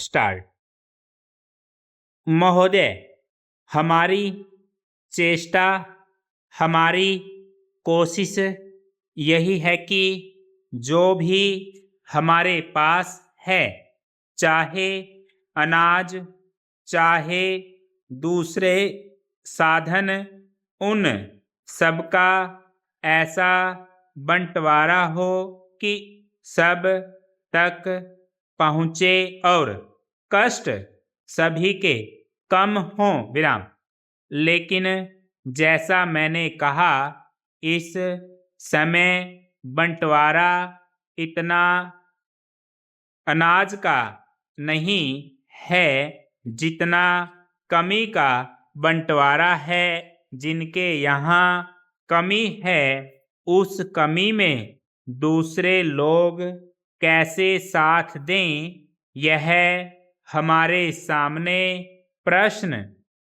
Start. महोदय, हमारी चेष्टा, हमारी कोशिश यही है कि जो भी हमारे पास है, चाहे अनाज, चाहे दूसरे साधन, उन सबका ऐसा बंटवारा हो कि सब तक पहुँचे और कष्ट सभी के कम हों विराम। लेकिन जैसा मैंने कहा, इस समय बंटवारा इतना अनाज का नहीं है जितना कमी का बंटवारा है। जिनके यहाँ कमी है, उस कमी में दूसरे लोग कैसे साथ दें, यह हमारे सामने प्रश्न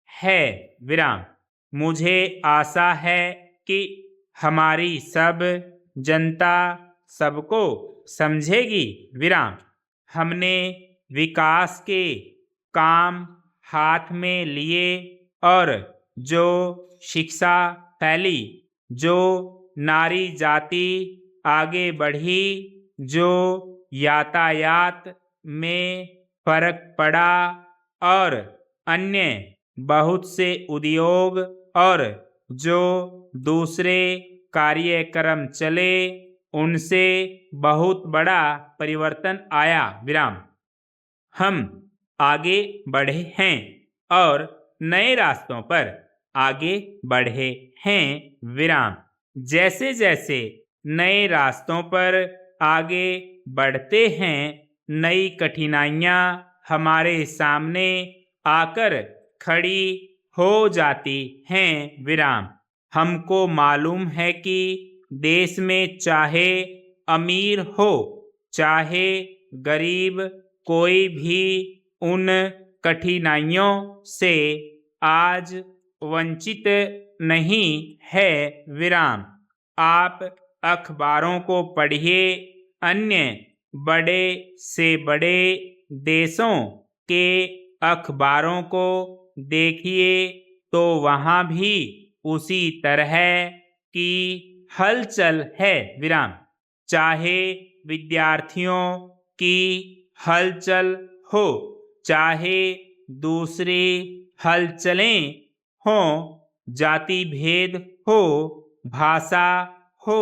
है विराम। मुझे आशा है कि हमारी सब जनता सबको समझेगी विराम। हमने विकास के काम हाथ में लिए और जो शिक्षा फैली, जो नारी जाति आगे बढ़ी, जो यातायात में फर्क पड़ा और अन्य बहुत से उद्योग और जो दूसरे कार्यक्रम चले, उनसे बहुत बड़ा परिवर्तन आया विराम। हम आगे बढ़े हैं और नए रास्तों पर आगे बढ़े हैं विराम। जैसे जैसे नए रास्तों पर आगे बढ़ते हैं, नई कठिनाइयाँ हमारे सामने आकर खड़ी हो जाती हैं विराम। हमको मालूम है कि देश में चाहे अमीर हो, चाहे गरीब, कोई भी उन कठिनाइयों से आज वंचित नहीं है विराम। आप अखबारों को पढ़िए, अन्य बड़े से बड़े देशों के अखबारों को देखिए, तो वहाँ भी उसी तरह की हलचल है विराम। चाहे विद्यार्थियों की हलचल हो, चाहे दूसरी हलचलें हों, जाति भेद हो, भाषा हो,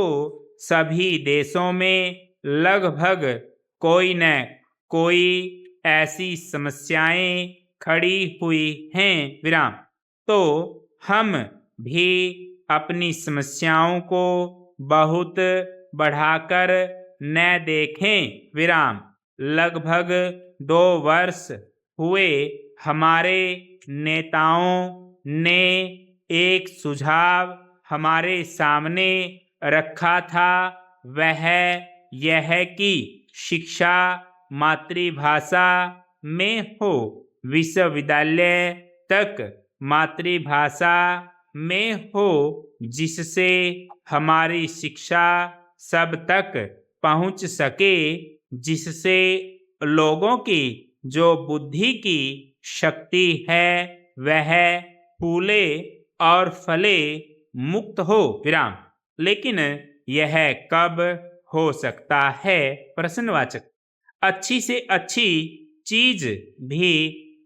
सभी देशों में लगभग कोई न कोई ऐसी समस्याएं खड़ी हुई हैं विराम। तो हम भी अपनी समस्याओं को बहुत बढ़ाकर न देखें विराम। लगभग 2 वर्ष हुए हमारे नेताओं ने एक सुझाव हमारे सामने रखा था, वह यह कि शिक्षा मातृभाषा में हो, विश्वविद्यालय तक मातृभाषा में हो, जिससे हमारी शिक्षा सब तक पहुंच सके, जिससे लोगों की जो बुद्धि की शक्ति है वह फूले और फले, मुक्त हो विराम। लेकिन यह कब हो सकता है? प्रश्नवाचक। अच्छी से अच्छी चीज भी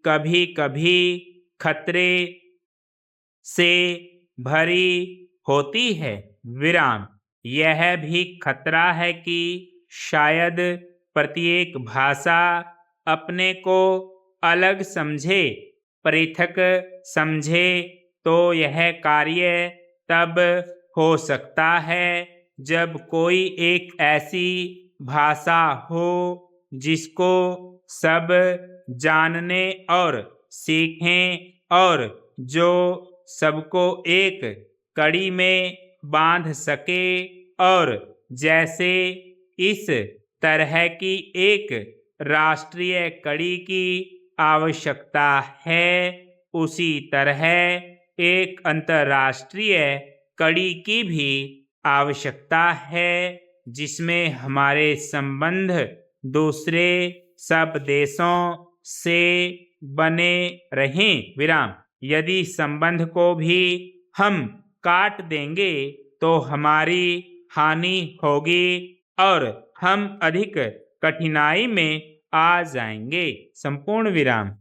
कभी कभी खतरे से भरी होती है विराम। यह भी खतरा है कि शायद प्रत्येक भाषा अपने को अलग समझे, पृथक समझे, तो यह कार्य तब हो सकता है जब कोई एक ऐसी भाषा हो जिसको सब जानने और सीखें और जो सबको एक कड़ी में बांध सके। और जैसे इस तरह की एक राष्ट्रीय कड़ी की आवश्यकता है, उसी तरह एक अंतर्राष्ट्रीय कड़ी की भी आवश्यकता है, जिसमें हमारे संबंध दूसरे सब देशों से बने रहें विराम। यदि संबंध को भी हम काट देंगे तो हमारी हानि होगी और हम अधिक कठिनाई में आ जाएंगे। संपूर्ण विराम।